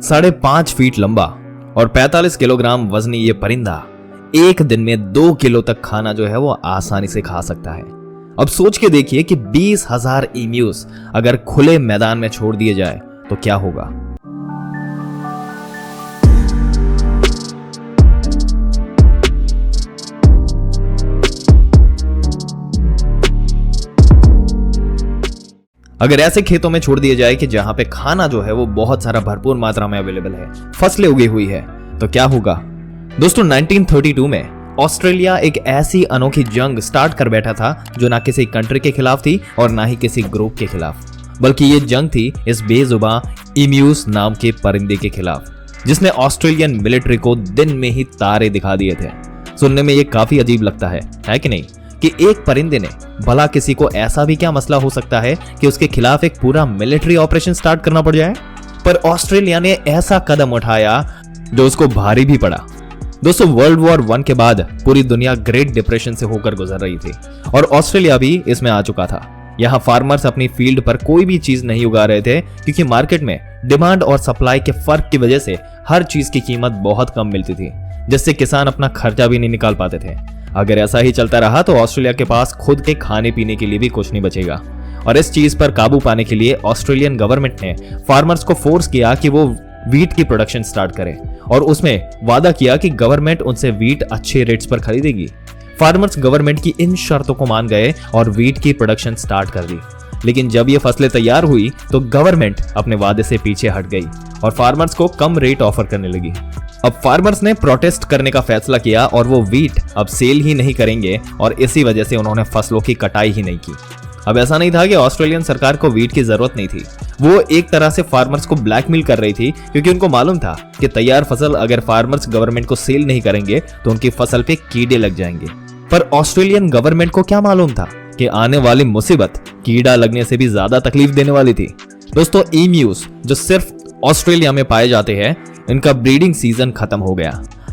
5.5 feet लंबा और 45 kilogram वजनी ये परिंदा एक दिन में 2 किलो तक खाना जो है वो आसानी से खा सकता है। अब सोच के देखिए कि 20,000 ईम्यूज अगर खुले मैदान में छोड़ दिए जाए तो क्या होगा। अगर ऐसे खेतों में छोड़ दिया जाए कि जहां पे खाना जो है वो बहुत सारा भरपूर मात्रा में अवेलेबल है, फसलें उगी हुई है, तो क्या होगा। दोस्तों 1932 में ऑस्ट्रेलिया एक ऐसी अनोखी जंग स्टार्ट कर बैठा था जो ना किसी कंट्री के खिलाफ थी और ना ही किसी ग्रुप के खिलाफ, बल्कि ये जंग थी इस बेजुबां इम्यूज नाम के परिंदे के खिलाफ, जिसने ऑस्ट्रेलियन मिलिट्री को दिन में ही तारे दिखा दिए थे। सुनने में ये काफी अजीब लगता है कि नहीं, कि एक परिंदे ने भला किसी को ऐसा भी क्या मसला हो सकता है कि उसके खिलाफ एक पूरा मिलिट्री ऑपरेशन स्टार्ट करना पड़ जाए। पर ऑस्ट्रेलिया ने ऐसा कदम उठाया जो उसको भारी भी पड़ा। दोस्तों वर्ल्ड वॉर 1 के बाद पूरी दुनिया ग्रेट डिप्रेशन से होकर गुजर रही थी और ऑस्ट्रेलिया भी इसमें आ चुका था। यहाँ फार्मर्स अपनी फील्ड पर कोई भी चीज नहीं उगा रहे थे क्योंकि मार्केट में डिमांड और सप्लाई के फर्क की वजह से हर चीज की कीमत बहुत कम मिलती थी, जिससे किसान अपना खर्चा भी नहीं निकाल पाते थे। अगर ऐसा ही चलता रहा तो ऑस्ट्रेलिया के पास खुद के खाने पीने के लिए भी कुछ नहीं बचेगा। और इस चीज पर काबू पाने के लिए ऑस्ट्रेलियन गवर्नमेंट ने फार्मर्स को फोर्स किया कि वो वीट की प्रोडक्शन स्टार्ट करें और उसमें वादा किया कि गवर्नमेंट उनसे वीट अच्छे रेट्स पर खरीदेगी। फार्मर्स गवर्नमेंट की इन शर्तों को मान गए और वीट की प्रोडक्शन स्टार्ट कर दी। लेकिन जब ये फसलें तैयार हुई तो गवर्नमेंट अपने वादे से पीछे हट गई और फार्मर्स को कम रेट ऑफर करने लगी। अब फार्मर्स ने प्रोटेस्ट करने का फैसला किया और वो वीट अब सेल ही नहीं करेंगे और इसी वजह से उन्होंने फसलों की कटाई ही नहीं की। अब ऐसा नहीं था कि ऑस्ट्रेलियन सरकार को वीट की जरूरत नहीं थी, वो एक तरह से फार्मर्स को ब्लैकमेल कर रही थी क्योंकि उनको मालूम था कि तैयार फसल अगर फार्मर्स गवर्नमेंट को सेल नहीं करेंगे तो उनकी फसल पे कीड़े लग जाएंगे। पर ऑस्ट्रेलियन गवर्नमेंट को क्या मालूम था कि आने वाली मुसीबत कीड़ा लगने से भी ज्यादा तकलीफ देने वाली थी। दोस्तों ईम्यूज जो सिर्फ ऑस्ट्रेलिया में पाए जाते हैं, इनका ब्रीडिंग सीजन खत्म हो गया।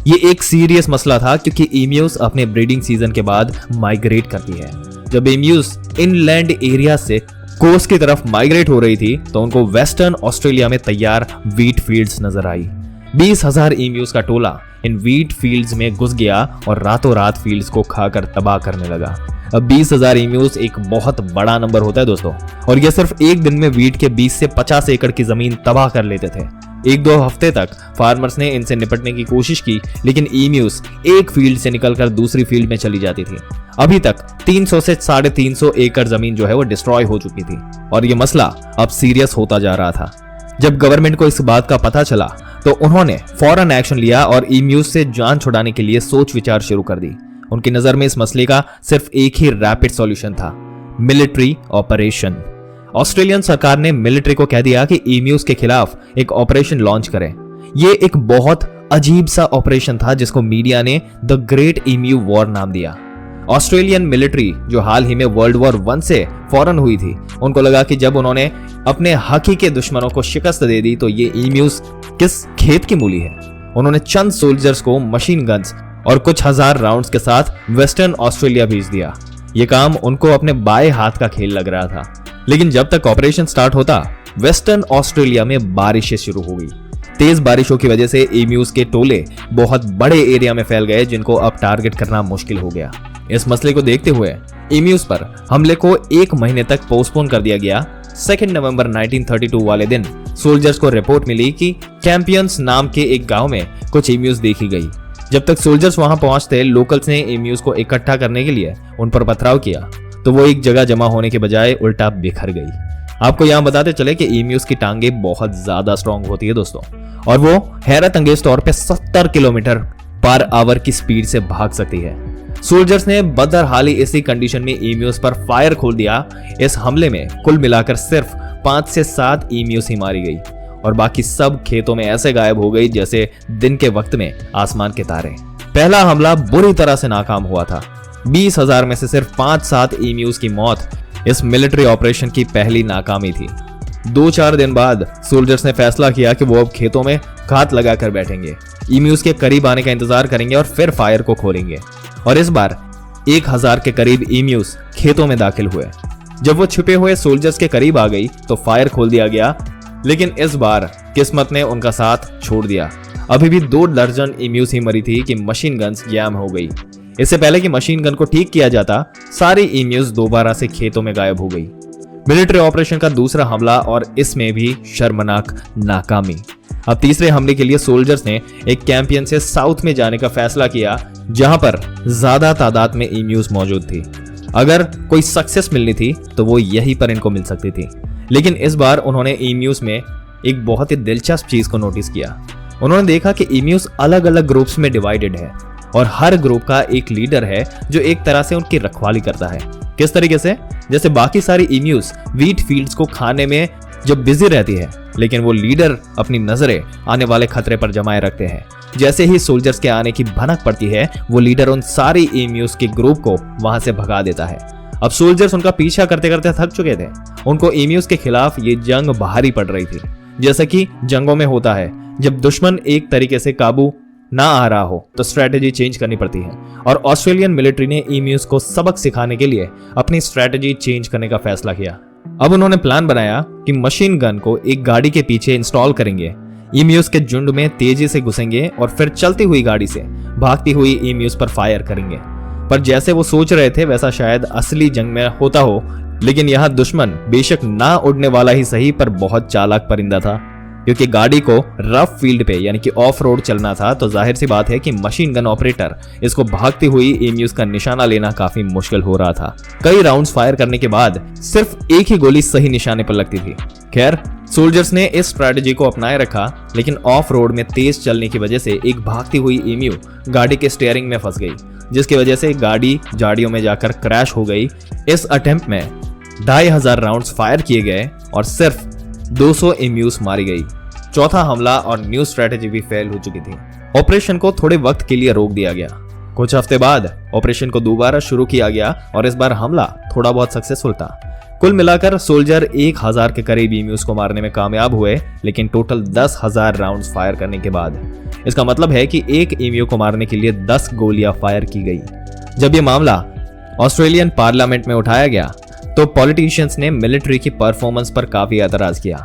ये एक सीरियस मसला था क्योंकि ईम्यूज अपने ब्रीडिंग सीजन के बाद माइग्रेट करती है। जब ईम्यूज इनलैंड एरिया से कोस्ट की तरफ माइग्रेट हो रही थी तो उनको वेस्टर्न ऑस्ट्रेलिया में तैयार वीट फील्ड्स नजर आई। 20,000 ईम्यूज का टोला इन वीट फील्ड्स में घुस गया और रातों रात फील्ड्स को खाकर तबाह करने लगा। अब 20,000 ईम्यूज एक बहुत बड़ा नंबर होता है दोस्तों, और यह सिर्फ एक दिन में वीट के 20 से 50 एकड़ की जमीन तबाह कर लेते थे। 1-2 हफ्ते तक फार्मर्स ने इनसे निपटने की कोशिश की, लेकिन ईम्यूज एक फील्ड से निकलकर दूसरी फील्ड में चली जाती थी। अभी तक 300 से 350 एकड़ जमीन जो है वो डिस्ट्रॉय हो चुकी थी और ये मसला अब सीरियस होता जा रहा था। जब गवर्नमेंट को इस बात का पता चला तो उन्होंने फौरन एक्शन लिया और ईम्यूज से जान छुड़ाने के लिए सोच विचार शुरू कर दी। उनकी नजर में इस मसले का सिर्फ एक ही रैपिड सॉल्यूशन था, मिलिट्री ऑपरेशन। ऑस्ट्रेलियन सरकार ने मिलिट्री को कह दिया कि ईम्यूज के खिलाफ एक ऑपरेशन लॉन्च करें। ये एक बहुत अजीब सा ऑपरेशन था जिसको मीडिया ने द ग्रेट ईम्यू वॉर नाम दिया। ऑस्ट्रेलियन मिलिट्री जो हाल ही में वर्ल्ड वॉर 1 से फौरन हुई थी, उनको लगा कि जब उन्होंने अपने हकीकी दुश्मनों को शिकस्त दे दी तो ये ईम्यूज किस खेत की मूली है। उन्होंने चंद सोल्जर्स को मशीन गन्स और कुछ हजार राउंड्स के साथ वेस्टर्न ऑस्ट्रेलिया भेज दिया। ये काम उनको अपने बाएं हाथ का खेल लग रहा था। लेकिन जब तक ऑपरेशन स्टार्ट होता, वेस्टर्न ऑस्ट्रेलिया में बारिशें शुरू हो गई। तेज बारिशों की वजह से ईम्यूज के टोले बहुत बड़े एरिया में फैल गए, जिनको अब टारगेट करना मुश्किल हो गया। इस मसले को देखते हुए ईम्यूज पर हमले को 1 महीने तक पोस्टपोन कर दिया गया। 2 नवंबर 1932 वाले दिन सोल्जर्स को रिपोर्ट मिली कि कैंपियंस नाम के एक गांव में कुछ ईम्यूज देखी गई। जब तक सोल्जर्स वहां पहुंचते, लोकल्स ने ईम्यूज को इकट्ठा करने के लिए उन पर पथराव किया तो वो एक जगह जमा होने के बजाय उल्टा बिखर गई। आपको यहाँ बताते चले कि ईम्यूज की टांगे बहुत ज्यादा स्ट्रॉन्ग होती है दोस्तों, और वो हैरत अंगेज तौर पे 70 किलोमीटर पर आवर की स्पीड से भाग सकती है। सोल्जर्स ने बदरहाली इसी कंडीशन में ईम्यूज पर फायर खोल दिया। इस हमले में कुल मिलाकर सिर्फ 5 से 7 ईम्यूज ही मारी गई और बाकी सब खेतों में ऐसे गायब हो गई जैसे दिन के वक्त में आसमान के तारे। पहला हमला बुरी तरह से नाकाम हुआ था। 20,000 में से सिर्फ 5-7 ईम्यूज की मौत इस मिलिट्री ऑपरेशन की पहली नाकामी थी। 2-4 दिन बाद सोल्जर्स ने फैसला किया कि वो अब खेतों में घात लगाकर बैठेंगे, ईम्यूज के करीब आने का इंतजार करेंगे और फिर फायर को खोलेंगे। और इस बार 1,000 के करीब ईम्यूज खेतों में दाखिल हुए। जब वो छुपे हुए सोल्जर्स के करीब आ गई तो फायर खोल दिया गया। लेकिन इस बार किस्मत ने उनका साथ छोड़ दिया। अभी भी 2 दर्जन इम्यूज ही मरी थी कि मशीन गन्स जैम हो गई। इससे पहले कि मशीन गन को ठीक किया जाता, सारी इम्यूज दोबारा से खेतों में गायब हो गई। मिलिट्री ऑपरेशन का दूसरा हमला और इसमें भी शर्मनाक नाकामी। अब तीसरे हमले के लिए सोल्जर्स ने एक कैंपियन से साउथ में जाने का फैसला किया, जहां पर ज्यादा तादाद में इम्यूज मौजूद थी। अगर कोई सक्सेस मिलनी थी तो वो यहीं पर इनको मिल सकती थी। लेकिन इस बार उन्होंने इम्यूज में एक बहुत ही दिलचस्प चीज को नोटिस किया। उन्होंने देखा कि इम्यूज अलग अलग ग्रुप्स में डिवाइडेड है और हर ग्रुप का एक लीडर है जो एक तरह से उनकी रखवाली करता है। किस तरीके से? जैसे बाकी सारी इम्यूज व्हीट फील्ड्स को खाने में जब बिजी रहती है, लेकिन वो लीडर अपनी नजरें आने वाले खतरे पर जमाए रखते हैं। जैसे ही सोल्जर्स के आने की भनक पड़ती है, वो लीडर उन सारी इम्यूज के ग्रुप को वहां से भगा देता है। अब सोल्जर्स उनका पीछा करते करते थक चुके थे। उनको इम्यूज के खिलाफ ये जंग भारी पड़ रही थी। जैसा कि जंगों में होता है, जब दुश्मन एक तरीके से काबू ना आ रहा हो तो स्ट्रेटेजी चेंज करनी पड़ती है। और ऑस्ट्रेलियन मिलिट्री ने इम्यूज को सबक सिखाने के लिए अपनी स्ट्रेटेजी चेंज करने का फैसला किया। अब उन्होंने प्लान बनाया कि मशीन गन को एक गाड़ी के पीछे इंस्टॉल करेंगे, इम्यूज के झुंड में तेजी से घुसेंगे और फिर चलती हुई गाड़ी से भागती हुई इम्यूज पर फायर करेंगे। पर जैसे वो सोच रहे थे वैसा शायद असली जंग में होता हो, लेकिन यहाँ दुश्मन बेशक ना उड़ने वाला ही सही पर बहुत चालाक परिंदा था। क्योंकि गाड़ी को रफ फील्ड पे यानी कि ऑफ रोड चलना था, तो जाहिर सी बात है कि मशीन गन ऑपरेटर इसको भागती हुई इम्यूज का निशाना लेना काफी मुश्किल हो रहा था। कई राउंड्स फायर करने के बाद सिर्फ एक ही गोली सही निशाने पर लगती थी। खैर, सोल्जर्स ने इस स्ट्रेटजी को अपनाए रखा, लेकिन ऑफ रोड में तेज चलने की वजह से एक भागती हुई इम्यू गाड़ी के स्टीयरिंग में फंस गई, जिसकी वजह से गाड़ी झाड़ियों में जाकर क्रैश हो गई। इस अटेम्प्ट में 2500 राउंड्स फायर किए गए और सिर्फ 200 इम्यूज मारी गई। चौथा हमला और न्यू स्ट्रेटेजी भी फेल हो चुकी थी। ऑपरेशन को थोड़े वक्त के लिए रोक दिया गया। कुछ हफ्ते बाद ऑपरेशन को दोबारा शुरू किया गया और इस बार हमला थोड़ा बहुत सक्सेसफुल था। कुल मिलाकर सोल्जर 1000 के करीब इम्यूज को मारने में कामयाब हुए, लेकिन टोटल 10,000 राउंड्स फायर करने के बाद। इसका मतलब है कि एक इम्यू को मारने के लिए 10 गोलियां फायर की गई। जब यह मामला ऑस्ट्रेलियन पार्लियामेंट में उठाया गया तो पॉलिटिशियंस ने मिलिट्री की परफॉर्मेंस पर काफी एतराज किया।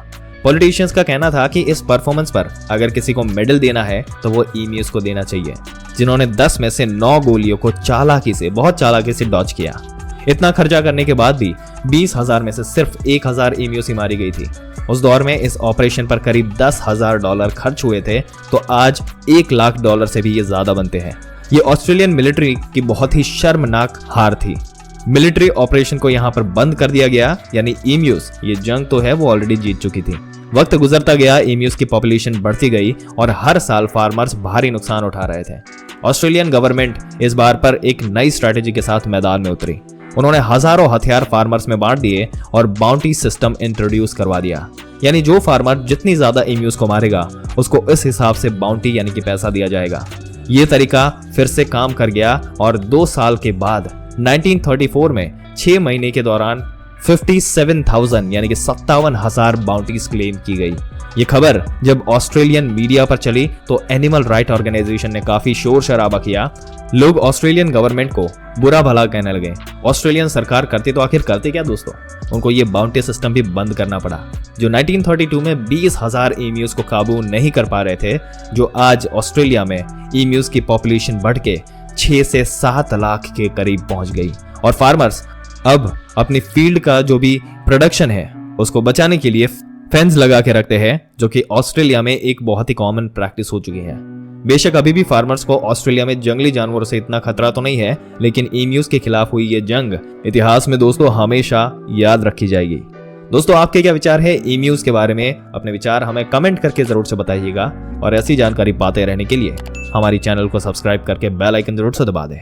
पॉलिटिशियंस का कहना था कि इस परफॉर्मेंस पर अगर किसी को मेडल देना है तो वो इम्यूज को देना चाहिए, जिन्होंने 10 में से 9 गोलियों को बहुत चालाकी से डॉज किया। इतना खर्चा करने के बाद भी 20,000 में से सिर्फ 1,000 इम्यूज ही मारी गई थी। उस दौर में इस ऑपरेशन पर करीब $10,000 खर्च हुए थे, तो आज $1 लाख से भी ये ज्यादा बनते हैं। ये ऑस्ट्रेलियन मिलिट्री की बहुत ही शर्मनाक हार थी। मिलिट्री ऑपरेशन को यहाँ पर बंद कर दिया गया, यानी इम्यूज ये जंग तो है वो ऑलरेडी जीत चुकी थी। वक्त गुजरता गया, इम्यूज की पॉपुलेशन बढ़ती गई और हर साल फार्मर्स भारी नुकसान उठा रहे थे। ऑस्ट्रेलियन गवर्नमेंट इस बार पर एक नई स्ट्रेटेजी के साथ मैदान में उतरी। उन्होंने हजारों हथियार फार्मर्स में बांट दिए और बाउंटी सिस्टम इंट्रोड्यूस करवा दिया, यानी जो फार्मर जितनी ज्यादा इम्यूज को मारेगा उसको इस हिसाब से बाउंटी यानी कि पैसा दिया जाएगा। ये तरीका फिर से काम कर गया और 2 साल के बाद 1934 में 6 महीने के दौरान 57,000 यानी कि 57,000 बाउंटीज क्लेम की गई। ये खबर जब ऑस्ट्रेलियन मीडिया पर चली तो एनिमल राइट ऑर्गेनाइजेशन ने काफी शोर शराबा किया। लोग ऑस्ट्रेलियन गवर्नमेंट को बुरा भला कहने लगे। ऑस्ट्रेलियन सरकार करती तो आखिर करती क्या दोस्तों? उनको ये बाउंटी सिस्टम भी बंद करना पड़ा, जो 1932 में 20,000 इम्यूज को काबू नहीं कर पा रहे थे, जो आज ऑस्ट्रेलिया में इम्यूज की पॉपुलेशन बढ़ के 6 से 7 लाख के करीब पहुंच गई। और फार्मर्स अब अपनी फील्ड का जो भी प्रोडक्शन है उसको बचाने के लिए फेंस लगा के रखते हैं, जो कि ऑस्ट्रेलिया में एक बहुत ही कॉमन प्रैक्टिस हो चुकी है। बेशक अभी भी फार्मर्स को ऑस्ट्रेलिया में जंगली जानवरों से इतना खतरा तो नहीं है, लेकिन इम्यूज के खिलाफ हुई ये जंग इतिहास में दोस्तों हमेशा याद रखी जाएगी। दोस्तों, आपके क्या विचार है इम्यूज के बारे में? अपने विचार हमें कमेंट करके जरूर से बताइएगा और ऐसी जानकारी पाते रहने के लिए हमारी चैनल को सब्सक्राइब करके बेल आइकन जरूर से दबा दें।